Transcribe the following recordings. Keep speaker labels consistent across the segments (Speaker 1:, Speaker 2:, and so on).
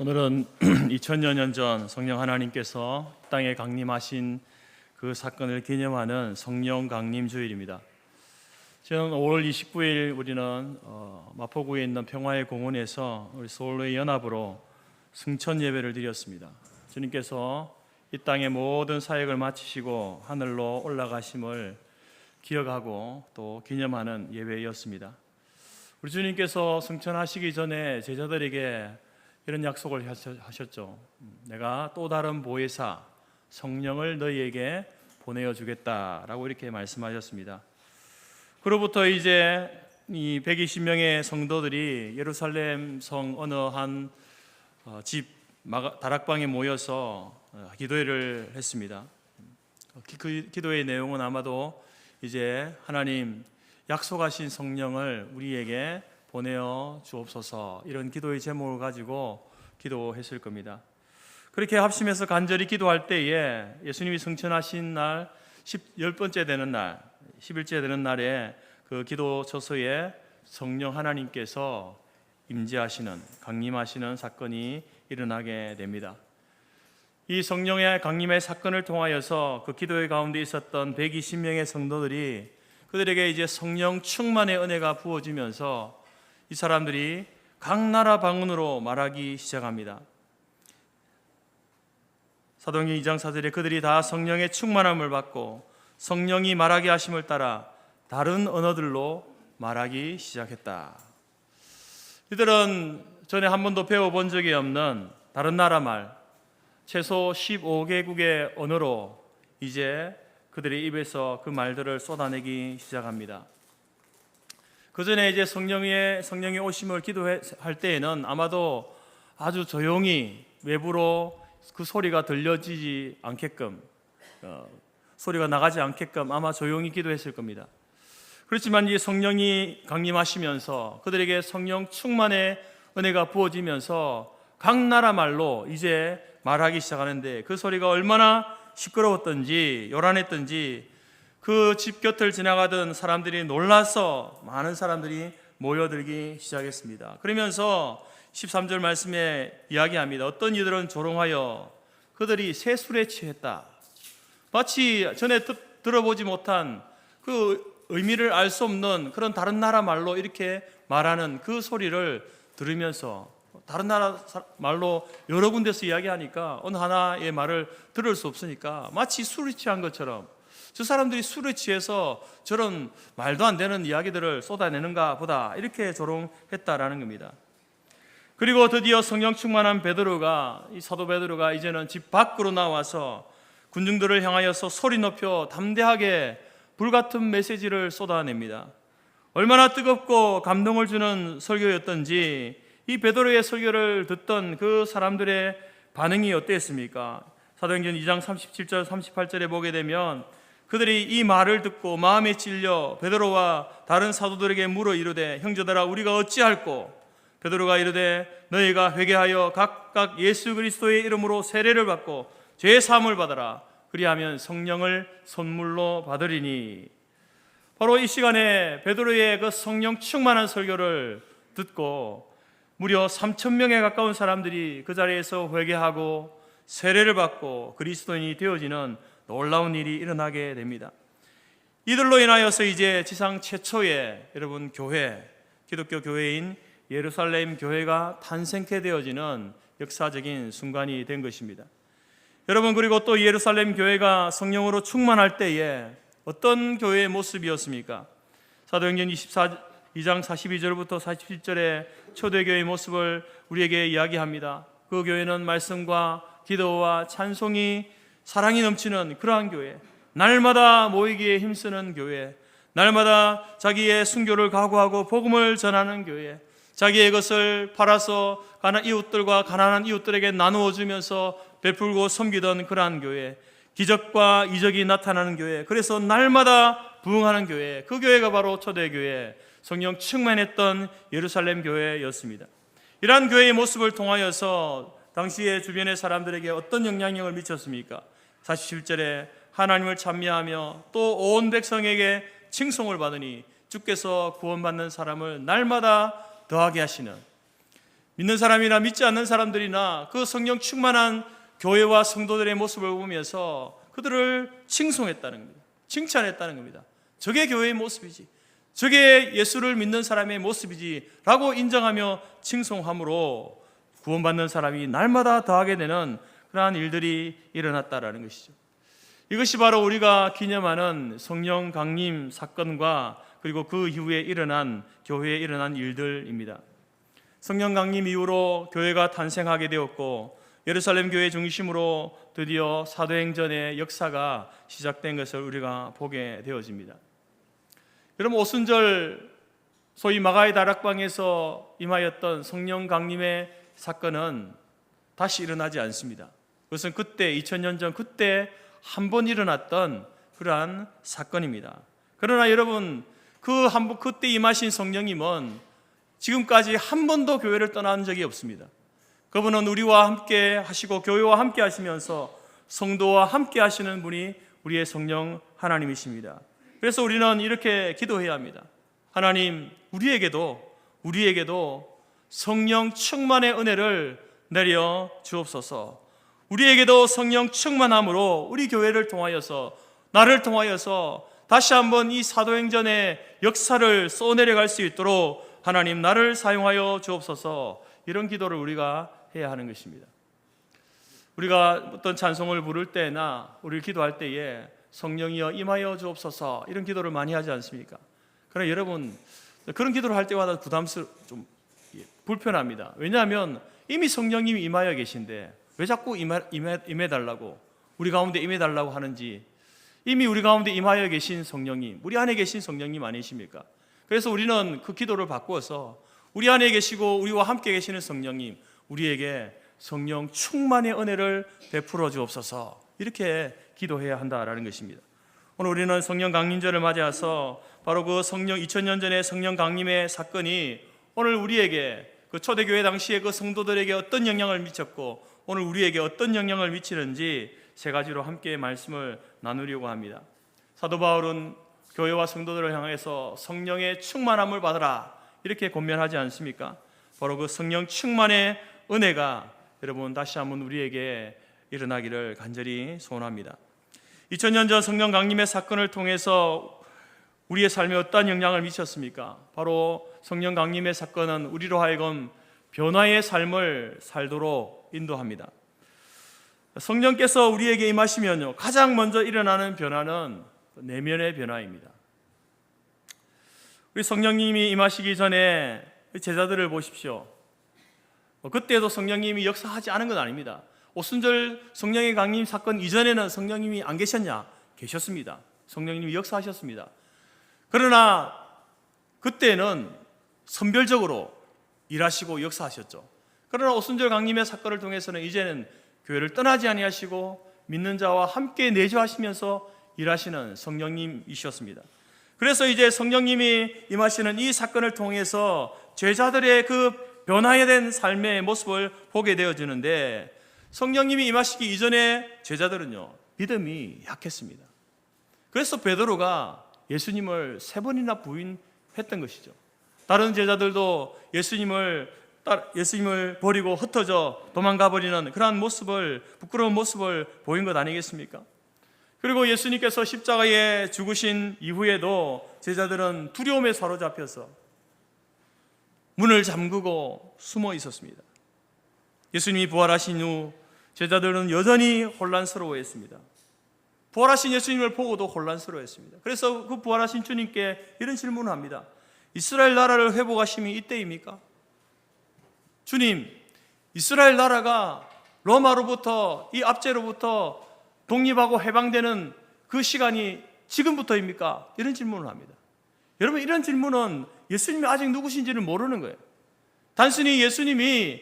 Speaker 1: 오늘은 2000여 년 전 성령 하나님께서 땅에 강림하신 그 사건을 기념하는 성령 강림 주일입니다. 지난 5월 29일 우리는 마포구에 있는 평화의 공원에서 우리 서울의 연합으로 승천 예배를 드렸습니다. 주님께서 이 땅의 모든 사역을 마치시고 하늘로 올라가심을 기억하고 또 기념하는 예배였습니다. 우리 주님께서 승천하시기 전에 제자들에게 이런 약속을 하셨죠. 내가 또 다른 보혜사 성령을 너희에게 보내어 주겠다라고 이렇게 말씀하셨습니다. 그로부터 이제 이 120명의 성도들이 예루살렘 성 어느 한 집 다락방에 모여서 기도회를 했습니다. 그 기도의 내용은 아마도 이제 하나님 약속하신 성령을 우리에게 보내어 주옵소서, 이런 기도의 제목을 가지고 기도했을 겁니다. 그렇게 합심해서 간절히 기도할 때에 예수님이 승천하신 날 10번째 되는 날, 10일째 되는 날에 그 기도 처소에 성령 하나님께서 임재하시는, 강림하시는 사건이 일어나게 됩니다. 이 성령의 강림의 사건을 통하여서 그 기도회 가운데 있었던 120명의 성도들이 그들에게 이제 성령 충만의 은혜가 부어지면서 이 사람들이 각 나라 방언으로 말하기 시작합니다. 사도행전 2장 4절에 그들이 다 성령의 충만함을 받고 성령이 말하게 하심을 따라 다른 언어들로 말하기 시작했다. 이들은 전에 한 번도 배워본 적이 없는 다른 나라 말, 최소 15개국의 언어로 이제 그들의 입에서 그 말들을 쏟아내기 시작합니다. 그 전에 이제 성령의 오심을 기도할 때에는 아마도 아주 조용히 외부로 그 소리가 들려지지 않게끔, 소리가 나가지 않게끔 아마 조용히 기도했을 겁니다. 그렇지만 이 성령이 강림하시면서 그들에게 성령 충만의 은혜가 부어지면서 각 나라 말로 이제 말하기 시작하는데, 그 소리가 얼마나 시끄러웠던지 요란했던지 그 집 곁을 지나가던 사람들이 놀라서 많은 사람들이 모여들기 시작했습니다. 그러면서 13절 말씀에 이야기합니다. 어떤 이들은 조롱하여 그들이 새 술에 취했다. 마치 전에 들어보지 못한 그 의미를 알 수 없는 그런 다른 나라 말로 이렇게 말하는 그 소리를 들으면서, 다른 나라 말로 여러 군데서 이야기하니까 어느 하나의 말을 들을 수 없으니까 마치 술에 취한 것처럼, 저 사람들이 술에 취해서 저런 말도 안 되는 이야기들을 쏟아내는가 보다, 이렇게 조롱했다라는 겁니다. 그리고 드디어 성령 충만한 베드로가, 이 사도 베드로가 이제는 집 밖으로 나와서 군중들을 향하여서 소리 높여 담대하게 불같은 메시지를 쏟아냅니다. 얼마나 뜨겁고 감동을 주는 설교였던지 이 베드로의 설교를 듣던 그 사람들의 반응이 어땠습니까? 사도행전 2장 37절 38절에 보게 되면 그들이 이 말을 듣고 마음에 찔려 베드로와 다른 사도들에게 물어 이르되 형제들아 우리가 어찌할꼬? 베드로가 이르되 너희가 회개하여 각각 예수 그리스도의 이름으로 세례를 받고 죄 사함을 받아라. 그리하면 성령을 선물로 받으리니. 바로 이 시간에 베드로의 그 성령 충만한 설교를 듣고 무려 3,000명에 가까운 사람들이 그 자리에서 회개하고 세례를 받고 그리스도인이 되어지는 놀라운 일이 일어나게 됩니다. 이들로 인하여서 이제 지상 최초의 여러분 교회, 기독교 교회인 예루살렘 교회가 탄생케 되어지는 역사적인 순간이 된 것입니다. 여러분, 그리고 또 예루살렘 교회가 성령으로 충만할 때에 어떤 교회의 모습이었습니까? 사도행전 2장 42절부터 47절의 초대교회의 모습을 우리에게 이야기합니다. 그 교회는 말씀과 기도와 찬송이 사랑이 넘치는 그러한 교회, 날마다 모이기에 힘쓰는 교회, 날마다 자기의 순교를 각오하고 복음을 전하는 교회, 자기의 것을 팔아서 이웃들과 가난한 이웃들에게 나누어 주면서 베풀고 섬기던 그러한 교회, 기적과 이적이 나타나는 교회, 그래서 날마다 부흥하는 교회, 그 교회가 바로 초대교회, 성령 충만했던 예루살렘 교회였습니다. 이러한 교회의 모습을 통하여서 당시의 주변의 사람들에게 어떤 영향력을 미쳤습니까? 47절에 하나님을 찬미하며 또 온 백성에게 칭송을 받으니 주께서 구원받는 사람을 날마다 더하게 하시는, 믿는 사람이나 믿지 않는 사람들이나 그 성령 충만한 교회와 성도들의 모습을 보면서 그들을 칭송했다는 겁니다. 칭찬했다는 겁니다. 저게 교회의 모습이지, 저게 예수를 믿는 사람의 모습이지 라고 인정하며 칭송함으로 구원받는 사람이 날마다 더하게 되는 그러한 일들이 일어났다라는 것이죠. 이것이 바로 우리가 기념하는 성령 강림 사건과 그리고 그 이후에 일어난 교회에 일어난 일들입니다. 성령 강림 이후로 교회가 탄생하게 되었고 예루살렘 교회 중심으로 드디어 사도행전의 역사가 시작된 것을 우리가 보게 되어집니다. 여러분, 오순절 소위 마가의 다락방에서 임하였던 성령 강림의 사건은 다시 일어나지 않습니다. 그것은 그때 2000년 전 그때 한 번 일어났던 그러한 사건입니다. 그러나 여러분, 그때 임하신 성령님은 지금까지 한 번도 교회를 떠난 적이 없습니다. 그분은 우리와 함께 하시고 교회와 함께 하시면서 성도와 함께 하시는 분이 우리의 성령 하나님이십니다. 그래서 우리는 이렇게 기도해야 합니다. 하나님, 우리에게도 성령 충만의 은혜를 내려 주옵소서. 우리에게도 성령 충만함으로 우리 교회를 통하여서, 나를 통하여서 다시 한번 이 사도행전의 역사를 쏘내려갈 수 있도록 하나님 나를 사용하여 주옵소서. 이런 기도를 우리가 해야 하는 것입니다. 우리가 어떤 찬송을 부를 때나 우리를 기도할 때에 성령이여 임하여 주옵소서 이런 기도를 많이 하지 않습니까? 그러나 여러분, 그런 기도를 할 때마다 좀 불편합니다. 왜냐하면 이미 성령님이 임하여 계신데 왜 자꾸 임해달라고, 우리 가운데 임해달라고 하는지, 이미 우리 가운데 임하여 계신 성령님, 우리 안에 계신 성령님 아니십니까? 그래서 우리는 그 기도를 바꾸어서 우리 안에 계시고 우리와 함께 계시는 성령님, 우리에게 성령 충만의 은혜를 베풀어 주옵소서, 이렇게 기도해야 한다라는 것입니다. 오늘 우리는 성령 강림절을 맞이해서 바로 그 성령 2000년 전의 성령 강림의 사건이 오늘 우리에게, 그 초대교회 당시에 그 성도들에게 어떤 영향을 미쳤고 오늘 우리에게 어떤 영향을 미치는지 세 가지로 함께 말씀을 나누려고 합니다. 사도 바울은 교회와 성도들을 향해서 성령의 충만함을 받으라 이렇게 권면하지 않습니까? 바로 그 성령 충만의 은혜가 여러분 다시 한번 우리에게 일어나기를 간절히 소원합니다. 2000년 전 성령 강림의 사건을 통해서 우리의 삶에 어떤 영향을 미쳤습니까? 바로 성령 강림의 사건은 우리로 하여금 변화의 삶을 살도록 인도합니다. 성령께서 우리에게 임하시면요, 가장 먼저 일어나는 변화는 내면의 변화입니다. 우리 성령님이 임하시기 전에 제자들을 보십시오. 그때도 성령님이 역사하지 않은 건 아닙니다. 오순절 성령의 강림 사건 이전에는 성령님이 안 계셨냐? 계셨습니다. 성령님이 역사하셨습니다. 그러나 그때는 선별적으로 일하시고 역사하셨죠. 그러나 오순절 강림의 사건을 통해서는 이제는 교회를 떠나지 아니하시고 믿는 자와 함께 내주하시면서 일하시는 성령님이셨습니다. 그래서 이제 성령님이 임하시는 이 사건을 통해서 제자들의 그 변화된 삶의 모습을 보게 되어지는데, 성령님이 임하시기 이전에 제자들은요, 믿음이 약했습니다. 그래서 베드로가 예수님을 3번이나 부인했던 것이죠. 다른 제자들도 예수님을 버리고 흩어져 도망가 버리는 그러한 모습을, 부끄러운 모습을 보인 것 아니겠습니까? 그리고 예수님께서 십자가에 죽으신 이후에도 제자들은 두려움에 사로잡혀서 문을 잠그고 숨어 있었습니다. 예수님이 부활하신 후 제자들은 여전히 혼란스러워했습니다. 부활하신 예수님을 보고도 혼란스러워했습니다. 그래서 그 부활하신 주님께 이런 질문을 합니다. 이스라엘 나라를 회복하심이 이때입니까? 주님, 이스라엘 나라가 로마로부터, 이 압제로부터 독립하고 해방되는 그 시간이 지금부터입니까? 이런 질문을 합니다. 여러분, 이런 질문은 예수님이 아직 누구신지를 모르는 거예요. 단순히 예수님이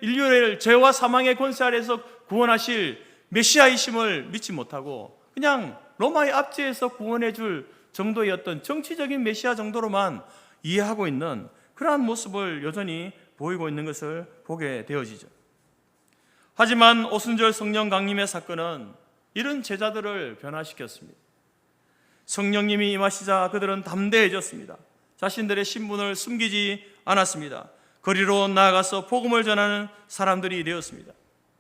Speaker 1: 인류를 죄와 사망의 권세 아래에서 구원하실 메시아이심을 믿지 못하고 그냥 로마의 압제에서 구원해 줄 정도의 어떤 정치적인 메시아 정도로만 이해하고 있는 그러한 모습을 여전히 보이고 있는 것을 보게 되어지죠. 하지만 오순절 성령 강림의 사건은 이런 제자들을 변화시켰습니다. 성령님이 임하시자 그들은 담대해졌습니다. 자신들의 신분을 숨기지 않았습니다. 거리로 나아가서 복음을 전하는 사람들이 되었습니다.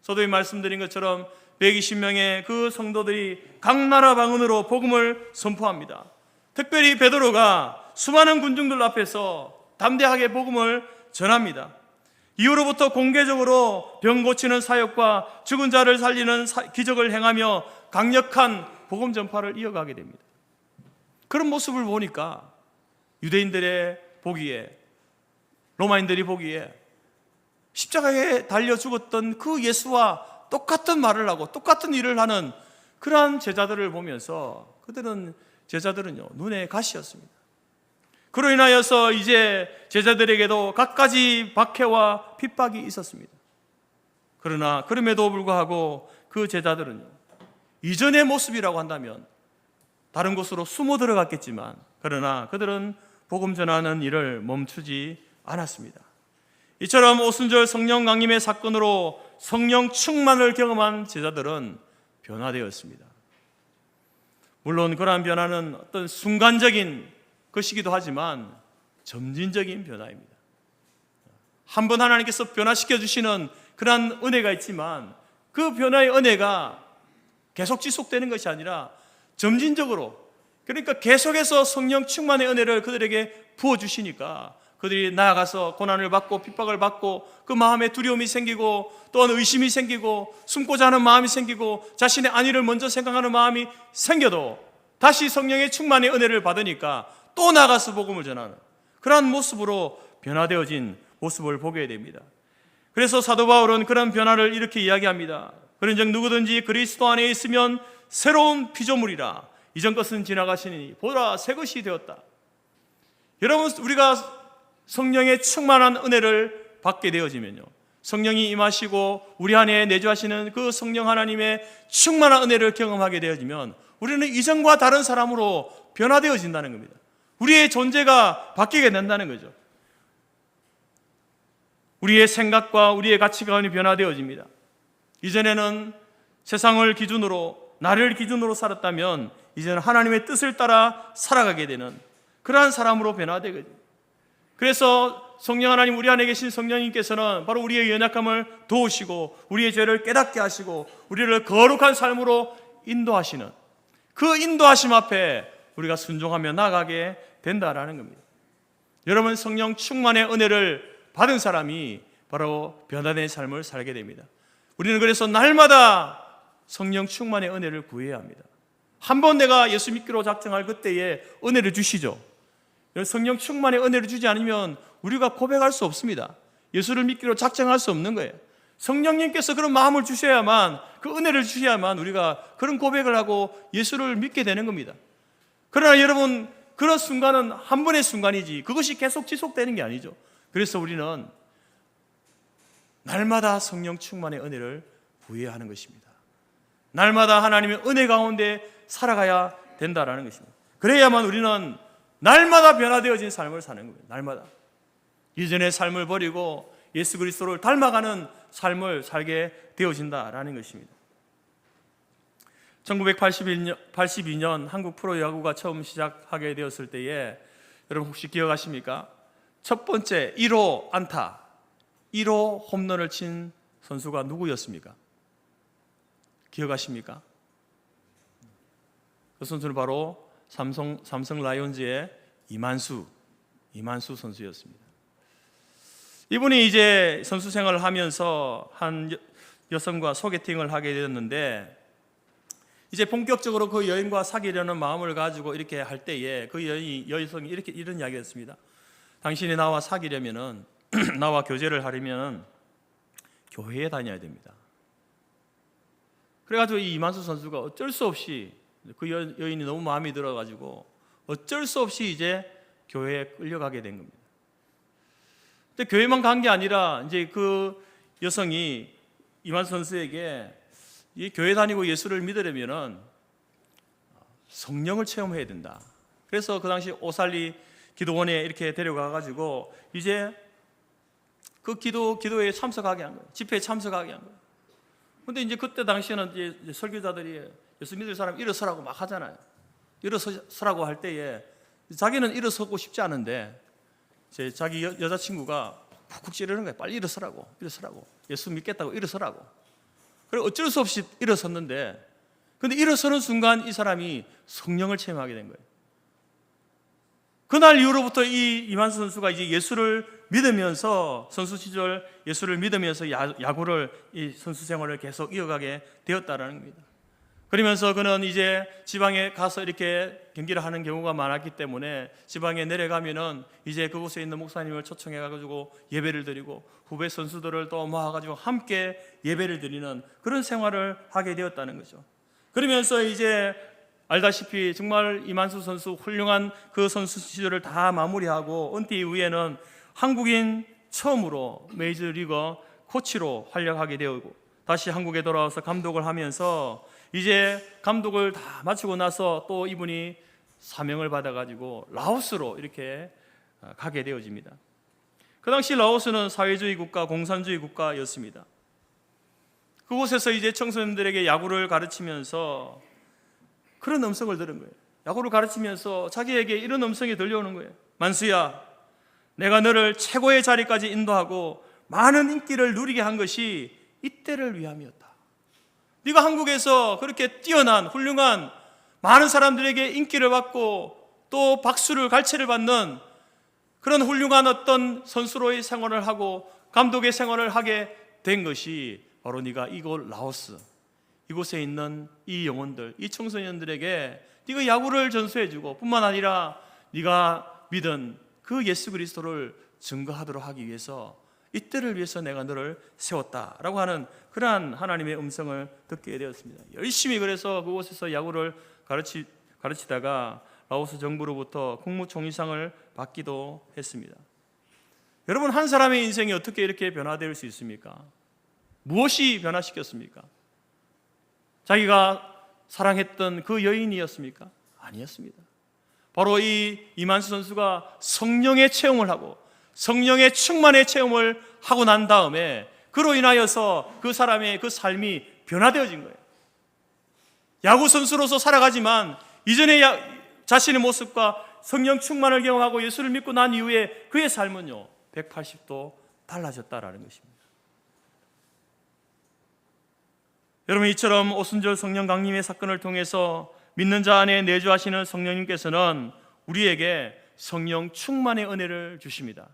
Speaker 1: 서두에 말씀드린 것처럼 120명의 그 성도들이 각 나라 방언으로 복음을 선포합니다. 특별히 베드로가 수많은 군중들 앞에서 담대하게 복음을 전합니다. 이후로부터 공개적으로 병 고치는 사역과 죽은 자를 살리는 기적을 행하며 강력한 복음 전파를 이어가게 됩니다. 그런 모습을 보니까 유대인들의 보기에, 로마인들이 보기에 십자가에 달려 죽었던 그 예수와 똑같은 말을 하고 똑같은 일을 하는 그러한 제자들을 보면서 제자들은요, 눈에 가시였습니다. 그로 인하여서 이제 제자들에게도 갖가지 박해와 핍박이 있었습니다. 그러나 그럼에도 불구하고 그 제자들은요, 이전의 모습이라고 한다면 다른 곳으로 숨어 들어갔겠지만, 그러나 그들은 복음 전하는 일을 멈추지 않았습니다. 이처럼 오순절 성령 강림의 사건으로 성령 충만을 경험한 제자들은 변화되었습니다. 물론 그러한 변화는 어떤 순간적인 것이기도 하지만 점진적인 변화입니다. 한번 하나님께서 변화시켜 주시는 그러한 은혜가 있지만 그 변화의 은혜가 계속 지속되는 것이 아니라 점진적으로, 그러니까 계속해서 성령 충만의 은혜를 그들에게 부어주시니까 그들이 나아가서 고난을 받고 핍박을 받고 그 마음에 두려움이 생기고 또한 의심이 생기고 숨고자 하는 마음이 생기고 자신의 안위를 먼저 생각하는 마음이 생겨도 다시 성령의 충만의 은혜를 받으니까 또 나가서 복음을 전하는 그러한 모습으로 변화되어진 모습을 보게 됩니다. 그래서 사도 바울은 그런 변화를 이렇게 이야기합니다. 그런즉 누구든지 그리스도 안에 있으면 새로운 피조물이라. 이전 것은 지나가시니 보라 새 것이 되었다. 여러분, 우리가 성령의 충만한 은혜를 받게 되어지면요, 성령이 임하시고 우리 안에 내주하시는 그 성령 하나님의 충만한 은혜를 경험하게 되어지면 우리는 이전과 다른 사람으로 변화되어진다는 겁니다. 우리의 존재가 바뀌게 된다는 거죠. 우리의 생각과 우리의 가치관이 변화되어집니다. 이전에는 세상을 기준으로, 나를 기준으로 살았다면 이제는 하나님의 뜻을 따라 살아가게 되는 그러한 사람으로 변화되게 됩니다. 그래서 성령 하나님, 우리 안에 계신 성령님께서는 바로 우리의 연약함을 도우시고 우리의 죄를 깨닫게 하시고 우리를 거룩한 삶으로 인도하시는 그 인도하심 앞에 우리가 순종하며 나아가게 된다라는 겁니다. 여러분, 성령 충만의 은혜를 받은 사람이 바로 변화된 삶을 살게 됩니다. 우리는 그래서 날마다 성령 충만의 은혜를 구해야 합니다. 한번 내가 예수 믿기로 작정할 그때에 은혜를 주시죠. 성령 충만의 은혜를 주지 않으면 우리가 고백할 수 없습니다. 예수를 믿기로 작정할 수 없는 거예요. 성령님께서 그런 마음을 주셔야만, 그 은혜를 주셔야만 우리가 그런 고백을 하고 예수를 믿게 되는 겁니다. 그러나 여러분, 그런 순간은 한 번의 순간이지 그것이 계속 지속되는 게 아니죠. 그래서 우리는 날마다 성령 충만의 은혜를 구해야 하는 것입니다. 날마다 하나님의 은혜 가운데 살아가야 된다라는 것입니다. 그래야만 우리는 날마다 변화되어진 삶을 사는 겁니다. 날마다 이전의 삶을 버리고 예수 그리스도를 닮아가는 삶을 살게 되어진다라는 것입니다. 1982년 한국 프로야구가 처음 시작하게 되었을 때에 여러분 혹시 기억하십니까? 첫 번째 1호 안타, 1호 홈런을 친 선수가 누구였습니까? 기억하십니까? 그 선수는 바로 삼성 라이온즈의 이만수 선수였습니다. 이분이 이제 선수 생활을 하면서 한 여성과 소개팅을 하게 되었는데, 이제 본격적으로 그 여인과 사귀려는 마음을 가지고 이렇게 할 때에 그 여성이 이런 이야기를 했습니다. 당신이 나와 사귀려면은 나와 교제를 하려면 교회에 다녀야 됩니다. 그래가지고 이 이만수 선수가 어쩔 수 없이, 그 여인이 너무 마음에 들어가지고 어쩔 수 없이 이제 교회에 끌려가게 된 겁니다. 근데 교회만 간 게 아니라 이제 그 여성이 이만수 선수에게 이 교회 다니고 예수를 믿으려면은 성령을 체험해야 된다. 그래서 그 당시 오살리 기도원에 이렇게 데려가가지고 이제 그 기도에 참석하게 한 거예요. 집회에 참석하게 한 거예요. 근데 이제 그때 당시에는 이제 설교자들이 예수 믿을 사람 일어서라고 막 하잖아요. 일어서라고 할 때에 자기는 일어서고 싶지 않은데 자기 여자친구가 푹푹 찌르는 거예요. 빨리 일어서라고, 일어서라고. 예수 믿겠다고 일어서라고. 그리고 어쩔 수 없이 일어섰는데, 근데 일어서는 순간 이 사람이 성령을 체험하게 된 거예요. 그날 이후로부터 이 이만수 선수가 이제 예수를 믿으면서, 선수 시절 예수를 믿으면서 야구를, 이 선수 생활을 계속 이어가게 되었다라는 겁니다. 그러면서 그는 이제 지방에 가서 이렇게 경기를 하는 경우가 많았기 때문에 지방에 내려가면은 이제 그곳에 있는 목사님을 초청해가지고 예배를 드리고 후배 선수들을 또 모아가지고 함께 예배를 드리는 그런 생활을 하게 되었다는 거죠. 그러면서 이제 알다시피 정말 이만수 선수 훌륭한 그 선수 시절을 다 마무리하고 은퇴 이후에는 한국인 처음으로 메이저리거 코치로 활약하게 되고 다시 한국에 돌아와서 감독을 하면서 이제 감독을 다 마치고 나서 또 이분이 사명을 받아가지고 라오스로 이렇게 가게 되어집니다. 그 당시 라오스는 사회주의 국가, 공산주의 국가였습니다. 그곳에서 이제 청소년들에게 야구를 가르치면서 그런 음성을 들은 거예요. 야구를 가르치면서 자기에게 이런 음성이 들려오는 거예요. 만수야, 내가 너를 최고의 자리까지 인도하고 많은 인기를 누리게 한 것이 이때를 위함이었다. 네가 한국에서 그렇게 뛰어난 훌륭한 많은 사람들에게 인기를 받고 또 박수를 갈채를 받는 그런 훌륭한 어떤 선수로의 생활을 하고 감독의 생활을 하게 된 것이 바로 네가 이곳 라오스, 이곳에 있는 이 영혼들, 이 청소년들에게 네가 야구를 전수해주고 뿐만 아니라 네가 믿은 그 예수 그리스도를 증거하도록 하기 위해서 이때를 위해서 내가 너를 세웠다라고 하는 그러한 하나님의 음성을 듣게 되었습니다. 열심히 그래서 그곳에서 야구를 가르치다가 라오스 정부로부터 국무총리상을 받기도 했습니다. 여러분, 한 사람의 인생이 어떻게 이렇게 변화될 수 있습니까? 무엇이 변화시켰습니까? 자기가 사랑했던 그 여인이었습니까? 아니었습니다. 바로 이 이만수 선수가 성령의 체험을 하고 성령의 충만의 체험을 하고 난 다음에 그로 인하여서 그 사람의 그 삶이 변화되어진 거예요. 야구 선수로서 살아가지만 이전의 자신의 모습과 성령 충만을 경험하고 예수를 믿고 난 이후에 그의 삶은요 180도 달라졌다라는 것입니다. 여러분, 이처럼 오순절 성령 강림의 사건을 통해서 믿는 자 안에 내주하시는 성령님께서는 우리에게 성령 충만의 은혜를 주십니다.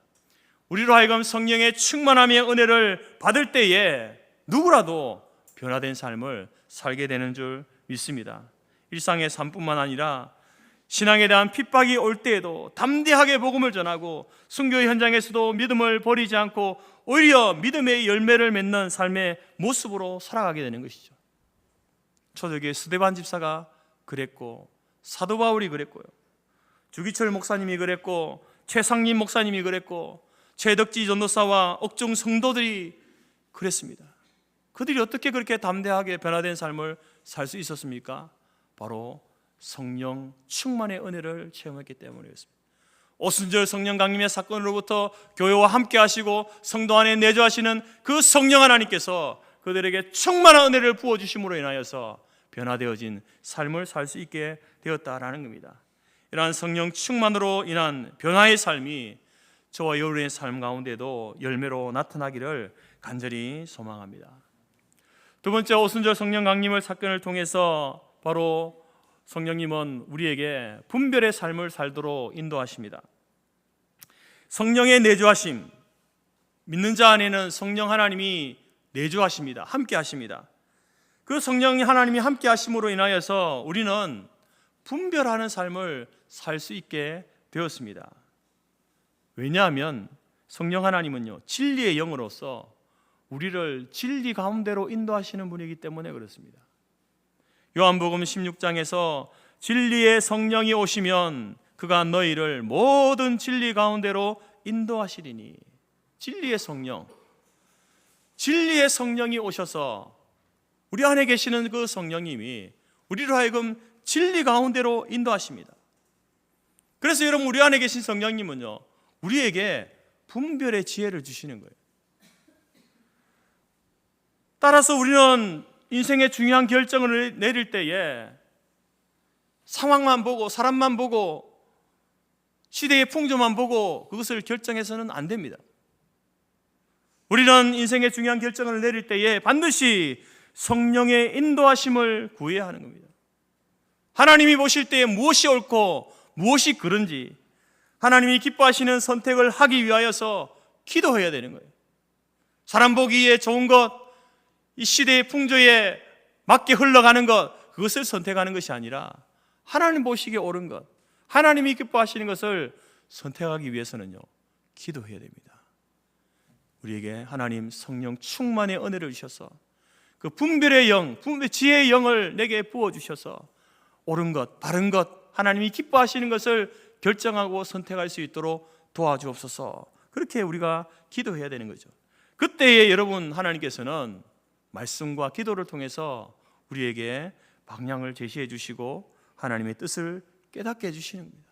Speaker 1: 우리로 하여금 성령의 충만함의 은혜를 받을 때에 누구라도 변화된 삶을 살게 되는 줄 믿습니다. 일상의 삶뿐만 아니라 신앙에 대한 핍박이 올 때에도 담대하게 복음을 전하고 순교 현장에서도 믿음을 버리지 않고 오히려 믿음의 열매를 맺는 삶의 모습으로 살아가게 되는 것이죠. 초대교회 스데반 집사가 그랬고 사도 바울이 그랬고요, 주기철 목사님이 그랬고 최상림 목사님이 그랬고 최덕지 전도사와 옥중 성도들이 그랬습니다. 그들이 어떻게 그렇게 담대하게 변화된 삶을 살 수 있었습니까? 바로 성령 충만의 은혜를 체험했기 때문이었습니다. 오순절 성령 강림의 사건으로부터 교회와 함께 하시고 성도 안에 내주하시는 그 성령 하나님께서 그들에게 충만한 은혜를 부어주심으로 인하여서 변화되어진 삶을 살 수 있게 되었다라는 겁니다. 이러한 성령 충만으로 인한 변화의 삶이 저와 여러분의 삶 가운데도 열매로 나타나기를 간절히 소망합니다. 두 번째, 오순절 성령 강림을 사건을 통해서 바로 성령님은 우리에게 분별의 삶을 살도록 인도하십니다. 성령의 내주하심, 믿는 자 안에는 성령 하나님이 내주하십니다. 함께 하십니다. 그 성령 하나님이 함께 하심으로 인하여서 우리는 분별하는 삶을 살 수 있게 되었습니다. 왜냐하면 성령 하나님은요 진리의 영으로서 우리를 진리 가운데로 인도하시는 분이기 때문에 그렇습니다. 요한복음 16장에서 진리의 성령이 오시면 그가 너희를 모든 진리 가운데로 인도하시리니, 진리의 성령이 오셔서 우리 안에 계시는 그 성령님이 우리로 하여금 진리 가운데로 인도하십니다. 그래서 여러분, 우리 안에 계신 성령님은요 우리에게 분별의 지혜를 주시는 거예요. 따라서 우리는 인생의 중요한 결정을 내릴 때에 상황만 보고 사람만 보고 시대의 풍조만 보고 그것을 결정해서는 안 됩니다. 우리는 인생의 중요한 결정을 내릴 때에 반드시 성령의 인도하심을 구해야 하는 겁니다. 하나님이 보실 때에 무엇이 옳고 무엇이 그른지 하나님이 기뻐하시는 선택을 하기 위하여서 기도해야 되는 거예요. 사람 보기에 좋은 것, 이 시대의 풍조에 맞게 흘러가는 것, 그것을 선택하는 것이 아니라 하나님 보시기에 옳은 것, 하나님이 기뻐하시는 것을 선택하기 위해서는요, 기도해야 됩니다. 우리에게 하나님 성령 충만의 은혜를 주셔서 그 분별의 영, 지혜의 영을 내게 부어주셔서 옳은 것, 바른 것, 하나님이 기뻐하시는 것을 결정하고 선택할 수 있도록 도와주옵소서. 그렇게 우리가 기도해야 되는 거죠. 그때에 여러분, 하나님께서는 말씀과 기도를 통해서 우리에게 방향을 제시해 주시고 하나님의 뜻을 깨닫게 해주시는 겁니다.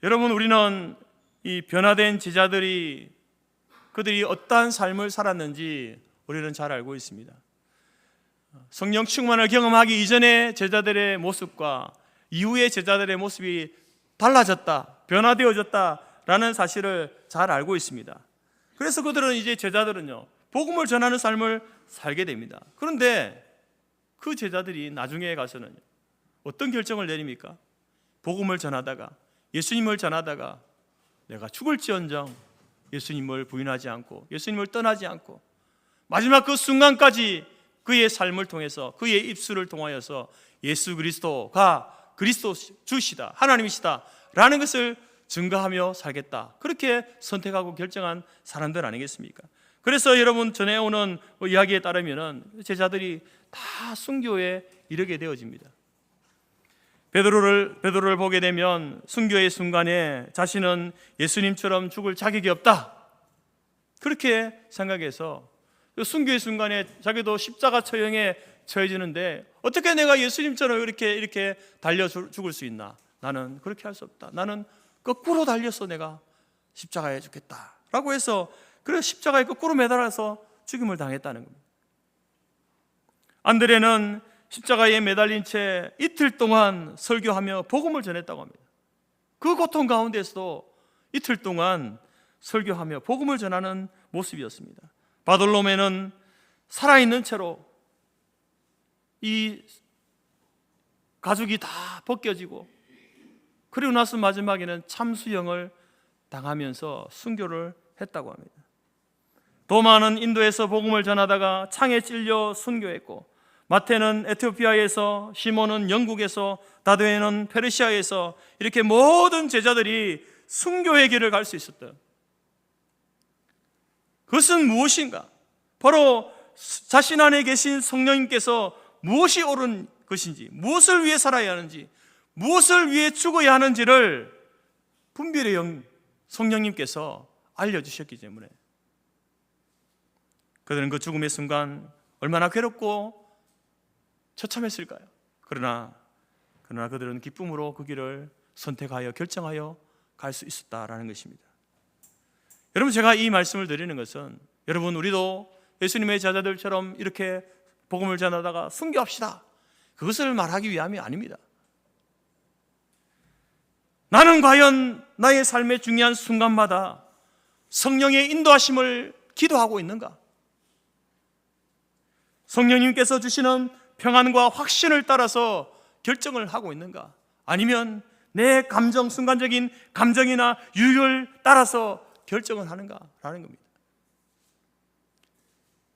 Speaker 1: 여러분, 우리는 이 변화된 제자들이 그들이 어떠한 삶을 살았는지 우리는 잘 알고 있습니다. 성령 충만을 경험하기 이전의 제자들의 모습과 이후의 제자들의 모습이 달라졌다, 변화되어졌다라는 사실을 잘 알고 있습니다. 그래서 그들은 이제 제자들은요, 복음을 전하는 삶을 살게 됩니다. 그런데 그 제자들이 나중에 가서는 어떤 결정을 내립니까? 복음을 전하다가, 예수님을 전하다가 내가 죽을지언정 예수님을 부인하지 않고 예수님을 떠나지 않고 마지막 그 순간까지 그의 삶을 통해서, 그의 입술을 통하여서 예수 그리스도가 그리스도 주시다, 하나님이시다 라는 것을 증거하며 살겠다, 그렇게 선택하고 결정한 사람들 아니겠습니까? 그래서 여러분, 전해오는 이야기에 따르면 제자들이 다 순교에 이르게 되어집니다. 베드로를 보게 되면 순교의 순간에 자신은 예수님처럼 죽을 자격이 없다, 그렇게 생각해서 순교의 순간에 자기도 십자가 처형에 처해지는데 어떻게 내가 예수님처럼 이렇게 달려 죽을 수 있나? 나는 그렇게 할 수 없다. 나는 거꾸로 달려서 내가 십자가에 죽겠다 라고 해서, 그래서 십자가에 거꾸로 매달아서 죽임을 당했다는 겁니다. 안드레는 십자가에 매달린 채 이틀 동안 설교하며 복음을 전했다고 합니다. 그 고통 가운데서도 이틀 동안 설교하며 복음을 전하는 모습이었습니다. 바돌로메는 살아있는 채로 이 가죽이 다 벗겨지고, 그리고 나서 마지막에는 참수형을 당하면서 순교를 했다고 합니다. 도마는 인도에서 복음을 전하다가 창에 찔려 순교했고, 마태는 에티오피아에서, 시몬은 영국에서, 다도에는 페르시아에서, 이렇게 모든 제자들이 순교의 길을 갈 수 있었다. 그것은 무엇인가? 바로 자신 안에 계신 성령님께서 무엇이 옳은 것인지, 무엇을 위해 살아야 하는지, 무엇을 위해 죽어야 하는지를 분별의 영 성령님께서 알려주셨기 때문에 그들은 그 죽음의 순간 얼마나 괴롭고 처참했을까요? 그러나 그들은 기쁨으로 그 길을 선택하여 결정하여 갈 수 있었다라는 것입니다. 여러분, 제가 이 말씀을 드리는 것은, 여러분, 우리도 예수님의 제자들처럼 이렇게 복음을 전하다가 순교합시다, 그것을 말하기 위함이 아닙니다. 나는 과연 나의 삶의 중요한 순간마다 성령의 인도하심을 기도하고 있는가? 성령님께서 주시는 평안과 확신을 따라서 결정을 하고 있는가? 아니면 내 감정, 순간적인 감정이나 유익을 따라서 결정을 하는가? 라는 겁니다.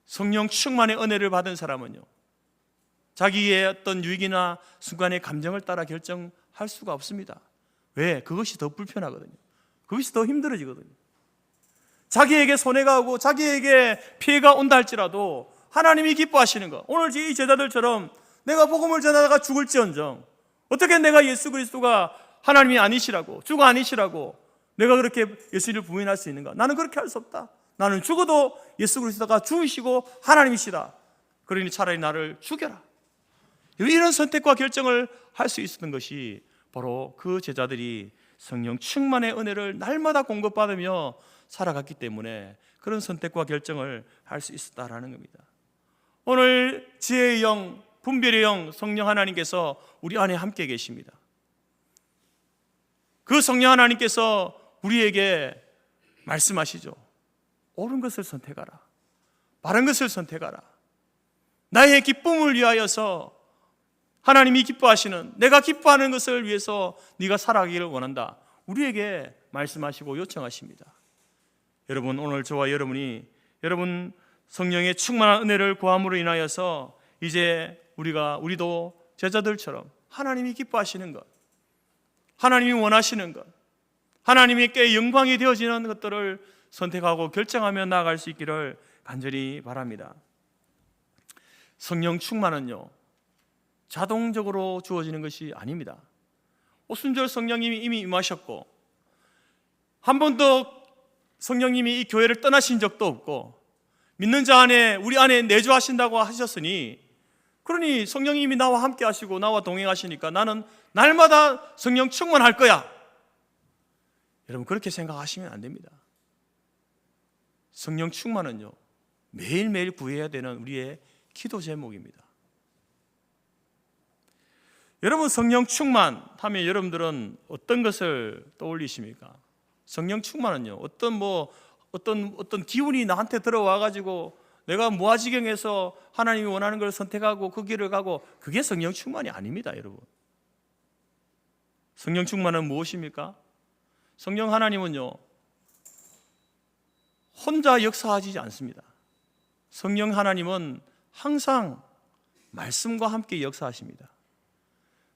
Speaker 1: 성령 충만의 은혜를 받은 사람은요, 자기의 어떤 유익이나 순간의 감정을 따라 결정할 수가 없습니다. 왜? 그것이 더 불편하거든요. 그것이 더 힘들어지거든요. 자기에게 손해가 오고 자기에게 피해가 온다 할지라도 하나님이 기뻐하시는 것, 오늘 이 제자들처럼 내가 복음을 전하다가 죽을지언정, 어떻게 내가 예수 그리스도가 하나님이 아니시라고, 주가 아니시라고 내가 그렇게 예수를 부인할 수 있는가? 나는 그렇게 할 수 없다. 나는 죽어도 예수 그리스도가 주이시고 하나님이시다. 그러니 차라리 나를 죽여라. 이런 선택과 결정을 할 수 있었던 것이 바로 그 제자들이 성령 충만의 은혜를 날마다 공급받으며 살아갔기 때문에 그런 선택과 결정을 할 수 있었다라는 겁니다. 오늘 지혜의 영, 분별의 영, 성령 하나님께서 우리 안에 함께 계십니다. 그 성령 하나님께서 우리에게 말씀하시죠. 옳은 것을 선택하라. 바른 것을 선택하라. 나의 기쁨을 위하여서 하나님이 기뻐하시는, 내가 기뻐하는 것을 위해서 네가 살아가기를 원한다. 우리에게 말씀하시고 요청하십니다. 여러분, 오늘 저와 여러분이 여러분 성령의 충만한 은혜를 구함으로 인하여서 이제 우리도 제자들처럼 하나님이 기뻐하시는 것, 하나님이 원하시는 것, 하나님께 영광이 되어지는 것들을 선택하고 결정하며 나아갈 수 있기를 간절히 바랍니다. 성령 충만은요, 자동적으로 주어지는 것이 아닙니다. 오순절 성령님이 이미 임하셨고 한 번도 성령님이 이 교회를 떠나신 적도 없고 믿는 자 안에 우리 안에 내주하신다고 하셨으니, 그러니 성령님이 나와 함께 하시고 나와 동행하시니까 나는 날마다 성령 충만할 거야. 여러분, 그렇게 생각하시면 안 됩니다. 성령 충만은요, 매일매일 구해야 되는 우리의 기도 제목입니다. 여러분, 성령 충만 하면 여러분들은 어떤 것을 떠올리십니까? 성령 충만은요, 어떤 기운이 나한테 들어와 가지고 내가 무아지경에서 하나님이 원하는 걸 선택하고 그 길을 가고, 그게 성령 충만이 아닙니다, 여러분. 성령 충만은 무엇입니까? 성령 하나님은요, 혼자 역사하지 않습니다. 성령 하나님은 항상 말씀과 함께 역사하십니다.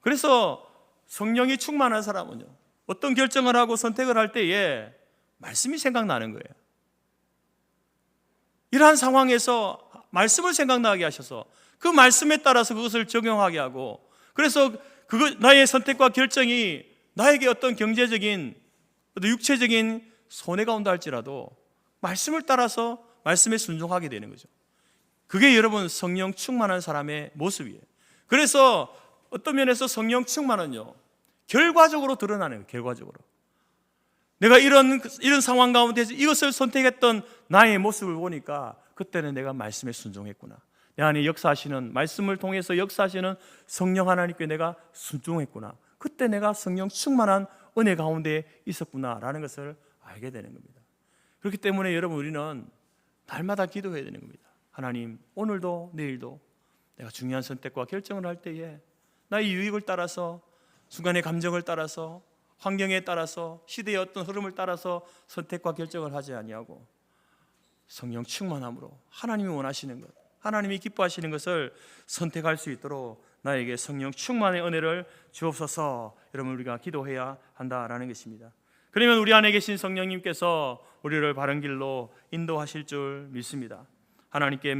Speaker 1: 그래서 성령이 충만한 사람은요, 어떤 결정을 하고 선택을 할 때에 말씀이 생각나는 거예요. 이러한 상황에서 말씀을 생각나게 하셔서 그 말씀에 따라서 그것을 적용하게 하고, 그래서 나의 선택과 결정이 나에게 어떤 경제적인, 육체적인 손해가 온다 할지라도 말씀을 따라서 말씀에 순종하게 되는 거죠. 그게 여러분 성령 충만한 사람의 모습이에요. 그래서 어떤 면에서 성령 충만은요, 결과적으로 드러나는 거예요. 결과적으로 내가 이런 상황 가운데서 이것을 선택했던 나의 모습을 보니까 그때는 내가 말씀에 순종했구나, 내 안에 역사하시는 말씀을 통해서 역사하시는 성령 하나님께 내가 순종했구나, 그때 내가 성령 충만한 은혜 가운데 있었구나라는 것을 알게 되는 겁니다. 그렇기 때문에 여러분, 우리는 날마다 기도해야 되는 겁니다. 하나님, 오늘도 내일도 내가 중요한 선택과 결정을 할 때에 나의 유익을 따라서, 순간의 감정을 따라서, 환경에 따라서, 시대의 어떤 흐름을 따라서 선택과 결정을 하지 아니하고 성령 충만함으로 하나님이 원하시는 것, 하나님이 기뻐하시는 것을 선택할 수 있도록 나에게 성령 충만의 은혜를 주옵소서. 여러분, 우리가 기도해야 한다라는 것입니다. 그러면 우리 안에 계신 성령님께서 우리를 바른 길로 인도하실 줄 믿습니다. 하나님께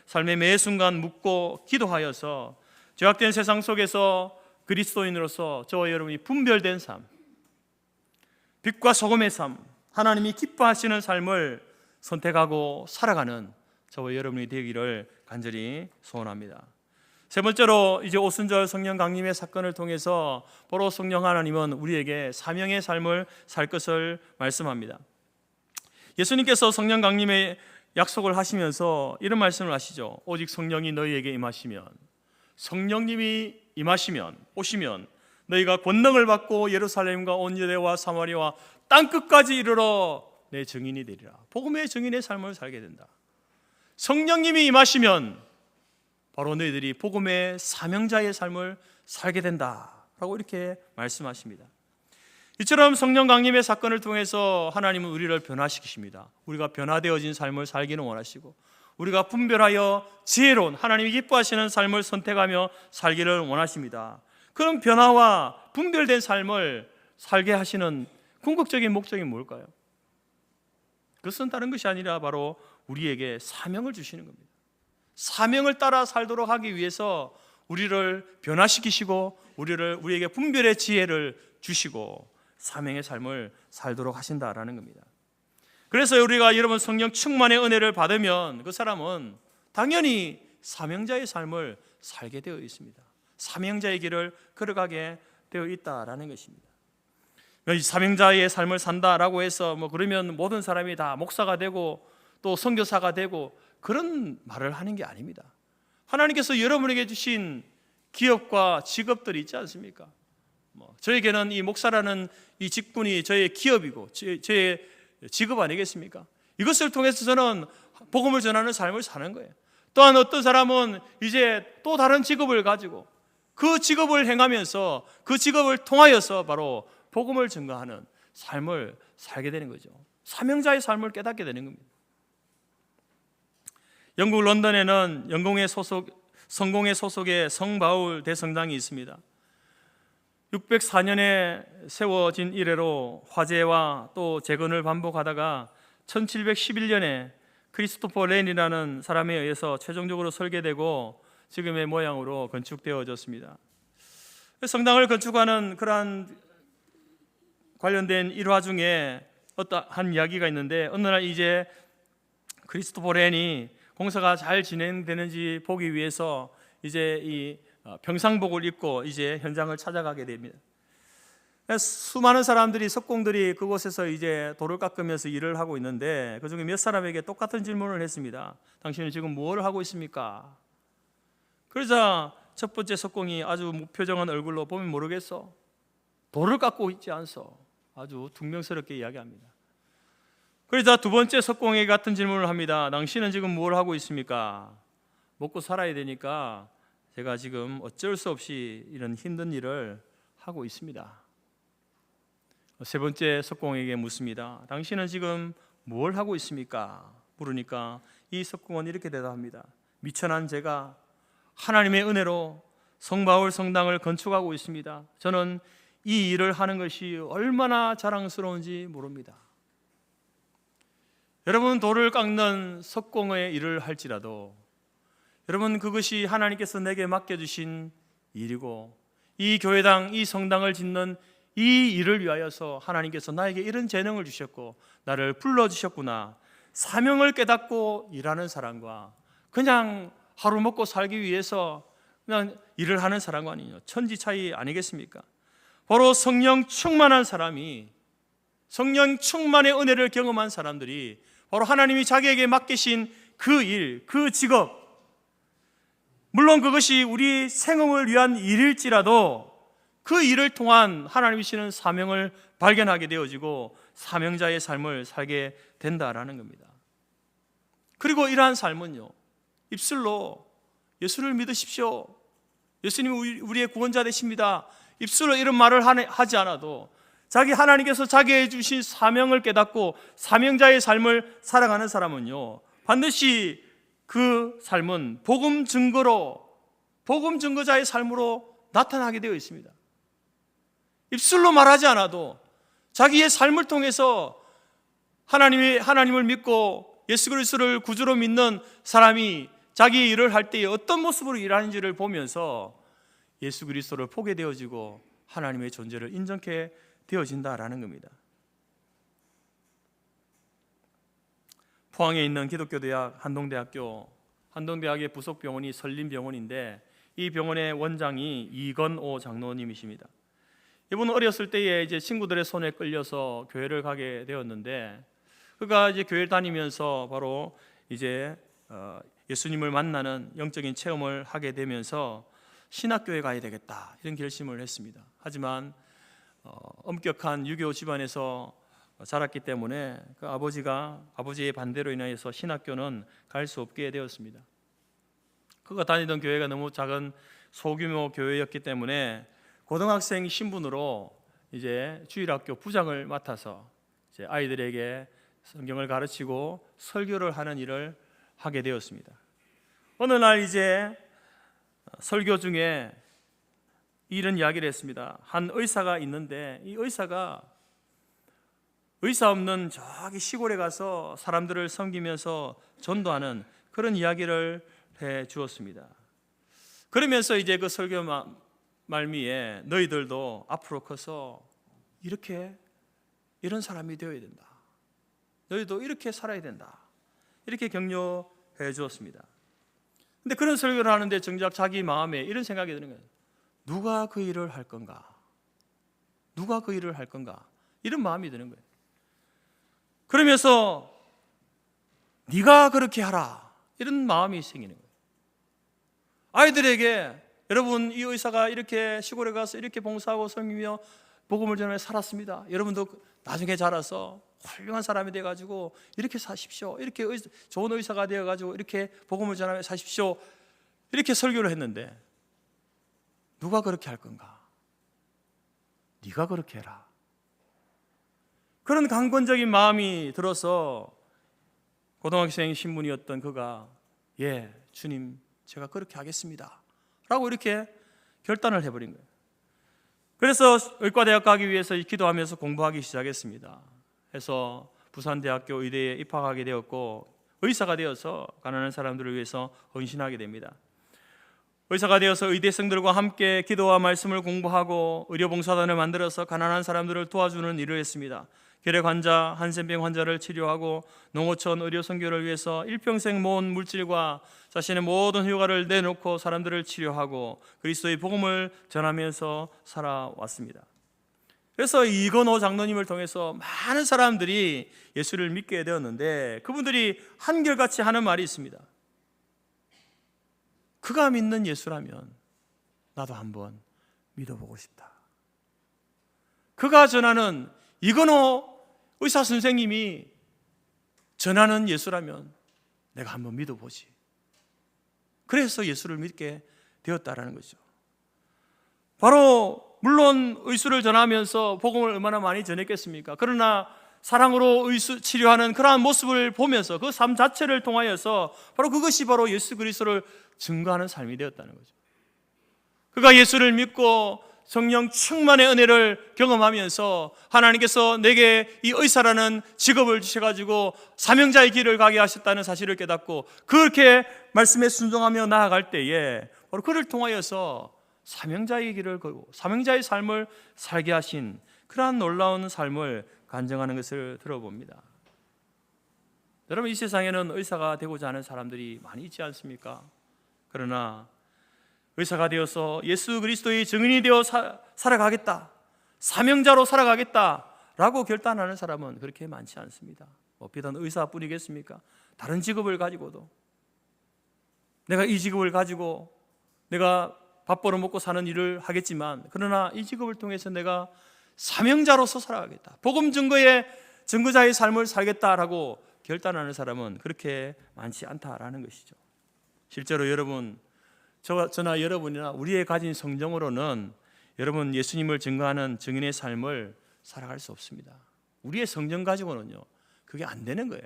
Speaker 1: 삶의 매 순간 묻고 기도하여서 죄악된 세상 속에서 그리스도인으로서 저와 여러분이 분별된 삶, 빛과 소금의 삶, 하나님이 기뻐하시는 삶을 선택하고 살아가는 저와 여러분이 되기를 간절히 소원합니다. 세 번째로, 이제 오순절 성령 강림의 사건을 통해서 바로 성령 하나님은 우리에게 사명의 삶을 살 것을 말씀합니다. 예수님께서 성령 강림의 약속을 하시면서 이런 말씀을 하시죠. 오직 성령이 너희에게 임하시면, 성령님이 임하시면, 오시면 너희가 권능을 받고 예루살렘과 온 유대와 사마리아와 땅끝까지 이르러 내 증인이 되리라. 복음의 증인의 삶을 살게 된다. 성령님이 임하시면 바로 너희들이 복음의 사명자의 삶을 살게 된다라고 이렇게 말씀하십니다. 이처럼 성령 강림의 사건을 통해서 하나님은 우리를 변화시키십니다. 우리가 변화되어진 삶을 살기는 원하시고, 우리가 분별하여 지혜로운 하나님이 기뻐하시는 삶을 선택하며 살기를 원하십니다. 그런 변화와 분별된 삶을 살게 하시는 궁극적인 목적이 뭘까요? 그것은 다른 것이 아니라 바로 우리에게 사명을 주시는 겁니다. 사명을 따라 살도록 하기 위해서 우리를 변화시키시고 우리에게 분별의 지혜를 주시고 사명의 삶을 살도록 하신다라는 겁니다. 그래서 우리가 여러분 성령 충만의 은혜를 받으면 그 사람은 당연히 사명자의 삶을 살게 되어 있습니다. 사명자의 길을 걸어가게 되어 있다라는 것입니다. 사명자의 삶을 산다라고 해서 그러면 모든 사람이 다 목사가 되고 또 선교사가 되고 그런 말을 하는 게 아닙니다. 하나님께서 여러분에게 주신 기업과 직업들이 있지 않습니까? 저에게는 이 목사라는 이 직분이 저의 기업이고 저의 직업 아니겠습니까? 이것을 통해서 저는 복음을 전하는 삶을 사는 거예요. 또한 어떤 사람은 이제 또 다른 직업을 가지고 그 직업을 행하면서 그 직업을 통하여서 바로 복음을 증거하는 삶을 살게 되는 거죠. 사명자의 삶을 깨닫게 되는 겁니다. 영국 런던에는 성공회 소속의 성바울 대성당이 있습니다. 604년에 세워진 이래로 화재와 또 재건을 반복하다가 1711년에 크리스토퍼 렌이라는 사람에 의해서 최종적으로 설계되고 지금의 모양으로 건축되어졌습니다. 성당을 건축하는 그러한 관련된 일화 중에 어떠한 이야기가 있는데, 어느 날 이제 크리스토퍼 렌이 공사가 잘 진행되는지 보기 위해서 이제 이 평상복을 입고 이제 현장을 찾아가게 됩니다. 수많은 사람들이, 석공들이 그곳에서 이제 돌을 깎으면서 일을 하고 있는데 그 중에 몇 사람에게 똑같은 질문을 했습니다. 당신은 지금 뭘 하고 있습니까? 그러자 첫 번째 석공이 아주 무표정한 얼굴로, 보면 모르겠어, 돌을 깎고 있지 않소, 아주 퉁명스럽게 이야기합니다. 그러자 두 번째 석공에게 같은 질문을 합니다. 당신은 지금 뭘 하고 있습니까? 먹고 살아야 되니까 제가 지금 어쩔 수 없이 이런 힘든 일을 하고 있습니다. 세 번째 석공에게 묻습니다. 당신은 지금 뭘 하고 있습니까? 물으니까 이 석공은 이렇게 대답합니다. 미천한 제가 하나님의 은혜로 성바울 성당을 건축하고 있습니다. 저는 이 일을 하는 것이 얼마나 자랑스러운지 모릅니다. 여러분, 돌을 깎는 석공의 일을 할지라도 여러분, 그것이 하나님께서 내게 맡겨주신 일이고 이 교회당, 이 성당을 짓는 이 일을 위하여서 하나님께서 나에게 이런 재능을 주셨고 나를 불러주셨구나, 사명을 깨닫고 일하는 사람과 그냥 하루 먹고 살기 위해서 그냥 일을 하는 사람과 아니요, 천지 차이 아니겠습니까? 바로 성령 충만한 사람이, 성령 충만의 은혜를 경험한 사람들이 바로 하나님이 자기에게 맡기신 그 일, 그 직업, 물론 그것이 우리 생업을 위한 일일지라도 그 일을 통한 하나님이 주시는 사명을 발견하게 되어지고 사명자의 삶을 살게 된다라는 겁니다. 그리고 이러한 삶은요, 입술로 예수를 믿으십시오, 예수님이 우리의 구원자 되십니다, 입술로 이런 말을 하지 않아도 자기 하나님께서 자기에게 주신 사명을 깨닫고 사명자의 삶을 살아가는 사람은요, 반드시 그 삶은 복음 증거로, 복음 증거자의 삶으로 나타나게 되어 있습니다. 입술로 말하지 않아도 자기의 삶을 통해서 하나님을 믿고 예수 그리스도를 구주로 믿는 사람이 자기의 일을 할 때에 어떤 모습으로 일하는지를 보면서 예수 그리스도를 보게 되어지고 하나님의 존재를 인정케 되어진다라는 겁니다. 포항에 있는 기독교대학 한동대학의 부속병원이 설림병원인데 이 병원의 원장이 이건오 장로님이십니다. 이분은 어렸을 때에 이제 친구들의 손에 끌려서 교회를 가게 되었는데, 그가 이제 교회를 다니면서 바로 이제 예수님을 만나는 영적인 체험을 하게 되면서 신학교에 가야 되겠다, 이런 결심을 했습니다. 하지만 엄격한 유교 집안에서 자랐기 때문에 그 아버지의 반대로 인하여서 신학교는 갈 수 없게 되었습니다. 그가 다니던 교회가 너무 작은 소규모 교회였기 때문에 고등학생 신분으로 이제 주일학교 부장을 맡아서 이제 아이들에게 성경을 가르치고 설교를 하는 일을 하게 되었습니다. 어느 날 이제 설교 중에 이런 이야기를 했습니다. 한 의사가 있는데 이 의사가 의사 없는 저기 시골에 가서 사람들을 섬기면서 전도하는 그런 이야기를 해 주었습니다. 그러면서 이제 그 설교 말미에 너희들도 앞으로 커서 이런 사람이 되어야 된다, 너희도 이렇게 살아야 된다, 이렇게 격려해 주었습니다. 근데 그런 설교를 하는데 정작 자기 마음에 이런 생각이 드는 거예요. 누가 그 일을 할 건가? 누가 그 일을 할 건가? 이런 마음이 드는 거예요. 그러면서 네가 그렇게 하라, 이런 마음이 생기는 거예요. 아이들에게 여러분, 이 의사가 이렇게 시골에 가서 이렇게 봉사하고 섬기며 복음을 전하며 살았습니다. 여러분도 나중에 자라서 훌륭한 사람이 돼가지고 이렇게 사십시오. 이렇게 좋은 의사가 되어가지고 이렇게 복음을 전하며 사십시오. 이렇게 설교를 했는데 누가 그렇게 할 건가? 네가 그렇게 해라. 그런 강권적인 마음이 들어서 고등학생 신분이었던 그가 예, 주님 제가 그렇게 하겠습니다 라고 이렇게 결단을 해버린 거예요. 그래서 의과대학 가기 위해서 기도하면서 공부하기 시작했습니다. 해서 부산대학교 의대에 입학하게 되었고 의사가 되어서 가난한 사람들을 위해서 헌신하게 됩니다. 의사가 되어서 의대생들과 함께 기도와 말씀을 공부하고 의료봉사단을 만들어서 가난한 사람들을 도와주는 일을 했습니다. 결핵 환자, 한센병 환자를 치료하고 농어촌 의료 선교를 위해서 일평생 모은 물질과 자신의 모든 휴가를 내놓고 사람들을 치료하고 그리스도의 복음을 전하면서 살아왔습니다. 그래서 이건호 장로님을 통해서 많은 사람들이 예수를 믿게 되었는데 그분들이 한결같이 하는 말이 있습니다. 그가 믿는 예수라면 나도 한번 믿어보고 싶다. 그가 전하는 이건호 의사 선생님이 전하는 예수라면 내가 한번 믿어보지. 그래서 예수를 믿게 되었다라는 거죠. 바로 물론 의술을 전하면서 복음을 얼마나 많이 전했겠습니까? 그러나 사랑으로 치료하는 그러한 모습을 보면서 그 삶 자체를 통하여서 바로 그것이 바로 예수 그리스도를 증거하는 삶이 되었다는 거죠. 그가 예수를 믿고 성령 충만의 은혜를 경험하면서 하나님께서 내게 이 의사라는 직업을 주셔가지고 사명자의 길을 가게 하셨다는 사실을 깨닫고 그렇게 말씀에 순종하며 나아갈 때에 바로 그를 통하여서 사명자의 길을 걸고 사명자의 삶을 살게 하신 그러한 놀라운 삶을 간증하는 것을 들어봅니다. 여러분, 이 세상에는 의사가 되고자 하는 사람들이 많이 있지 않습니까? 그러나 의사가 되어서 예수 그리스도의 증인이 되어 살아가겠다, 사명자로 살아가겠다라고 결단하는 사람은 그렇게 많지 않습니다. 비단 의사뿐이겠습니까? 다른 직업을 가지고도 내가 이 직업을 가지고 내가 밥 벌어 먹고 사는 일을 하겠지만 그러나 이 직업을 통해서 내가 사명자로서 살아가겠다, 복음 증거의 증거자의 삶을 살겠다라고 결단하는 사람은 그렇게 많지 않다라는 것이죠. 실제로 여러분, 저나 여러분이나 우리의 가진 성정으로는 여러분 예수님을 증거하는 증인의 삶을 살아갈 수 없습니다. 우리의 성정 가지고는요 그게 안 되는 거예요.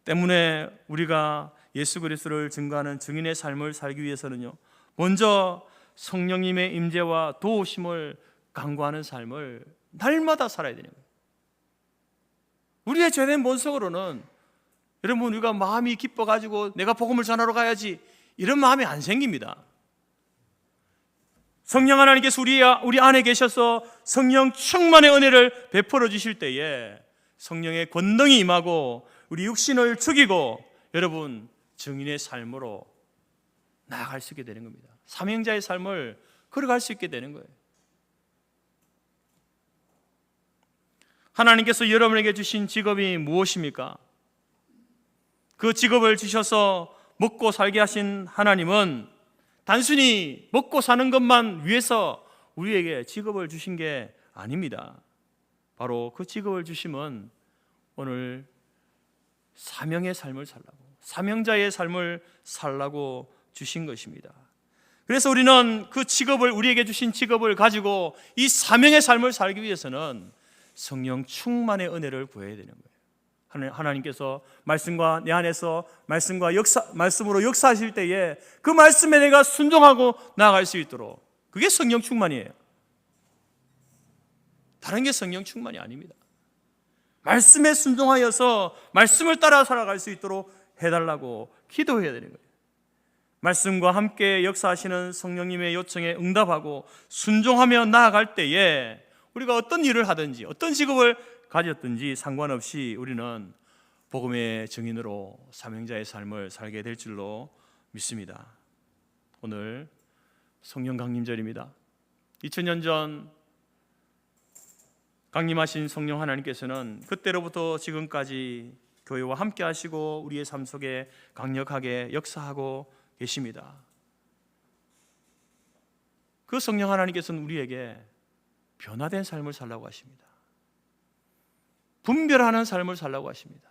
Speaker 1: 때문에 우리가 예수 그리스도를 증거하는 증인의 삶을 살기 위해서는요 먼저 성령님의 임재와 도우심을 간구하는 삶을 날마다 살아야 되는 거예요. 우리의 죄된 본성으로는 여러분 우리가 마음이 기뻐가지고 내가 복음을 전하러 가야지 이런 마음이 안 생깁니다. 성령 하나님께서 우리 안에 계셔서 성령 충만의 은혜를 베풀어 주실 때에 성령의 권능이 임하고 우리 육신을 죽이고 여러분 증인의 삶으로 나아갈 수 있게 되는 겁니다. 사명자의 삶을 걸어갈 수 있게 되는 거예요. 하나님께서 여러분에게 주신 직업이 무엇입니까? 그 직업을 주셔서 먹고 살게 하신 하나님은 단순히 먹고 사는 것만 위해서 우리에게 직업을 주신 게 아닙니다. 바로 그 직업을 주심은 오늘 사명의 삶을 살라고, 사명자의 삶을 살라고 주신 것입니다. 그래서 우리는 그 직업을, 우리에게 주신 직업을 가지고 이 사명의 삶을 살기 위해서는 성령 충만의 은혜를 구해야 되는 거예요. 하나님께서 말씀과 내 안에서 말씀으로 역사하실 때에 그 말씀에 내가 순종하고 나아갈 수 있도록, 그게 성령 충만이에요. 다른 게 성령 충만이 아닙니다. 말씀에 순종하여서 말씀을 따라 살아갈 수 있도록 해달라고 기도해야 되는 거예요. 말씀과 함께 역사하시는 성령님의 요청에 응답하고 순종하며 나아갈 때에 우리가 어떤 일을 하든지 어떤 직업을 가졌든지 상관없이 우리는 복음의 증인으로 사명자의 삶을 살게 될 줄로 믿습니다. 오늘 성령 강림절입니다. 2000년 전 강림하신 성령 하나님께서는 그때로부터 지금까지 교회와 함께 하시고 우리의 삶 속에 강력하게 역사하고 계십니다. 그 성령 하나님께서는 우리에게 변화된 삶을 살라고 하십니다. 분별하는 삶을 살라고 하십니다.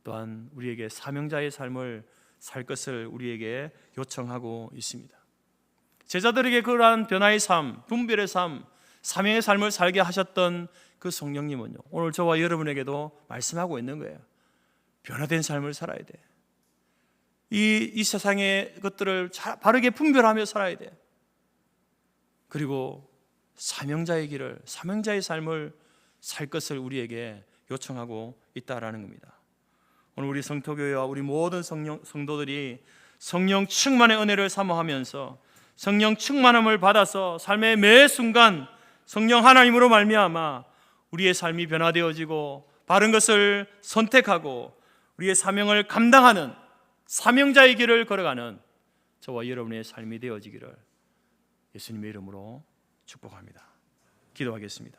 Speaker 1: 또한 우리에게 사명자의 삶을 살 것을 우리에게 요청하고 있습니다. 제자들에게 그러한 변화의 삶, 분별의 삶, 사명의 삶을 살게 하셨던 그 성령님은요, 오늘 저와 여러분에게도 말씀하고 있는 거예요. 변화된 삶을 살아야 돼. 이 세상의 것들을 바르게 분별하며 살아야 돼. 그리고 사명자의 길을, 사명자의 삶을 살 것을 우리에게 요청하고 있다라는 겁니다. 오늘 우리 성토교회와 우리 모든 성도들이 성령 충만의 은혜를 사모하면서 성령 충만함을 받아서 삶의 매 순간 성령 하나님으로 말미암아 우리의 삶이 변화되어지고 바른 것을 선택하고 우리의 사명을 감당하는 사명자의 길을 걸어가는 저와 여러분의 삶이 되어지기를 예수님의 이름으로 축복합니다. 기도하겠습니다.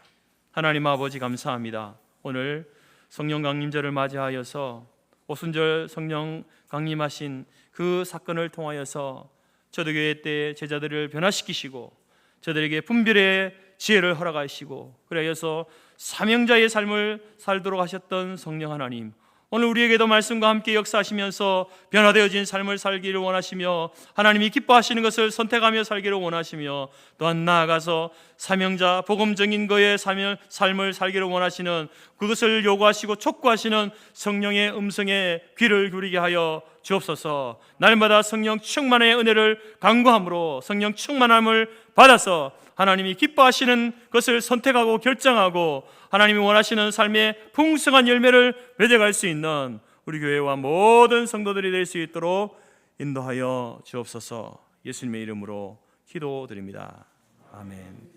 Speaker 1: 하나님 아버지 감사합니다. 오늘 성령 강림절을 맞이하여서 오순절 성령 강림하신 그 사건을 통하여서 초대교회 때 제자들을 변화시키시고 저들에게 분별의 지혜를 허락하시고 그래서 사명자의 삶을 살도록 하셨던 성령 하나님, 오늘 우리에게도 말씀과 함께 역사하시면서 변화되어진 삶을 살기를 원하시며 하나님이 기뻐하시는 것을 선택하며 살기를 원하시며 또한 나아가서 사명자 복음적인 거의 삶을 살기를 원하시는 그것을 요구하시고 촉구하시는 성령의 음성에 귀를 기울이게 하여 주옵소서. 날마다 성령 충만의 은혜를 간구함으로 성령 충만함을 받아서 하나님이 기뻐하시는 것을 선택하고 결정하고 하나님이 원하시는 삶의 풍성한 열매를 맺어갈 수 있는 우리 교회와 모든 성도들이 될 수 있도록 인도하여 주옵소서. 예수님의 이름으로 기도드립니다. 아멘.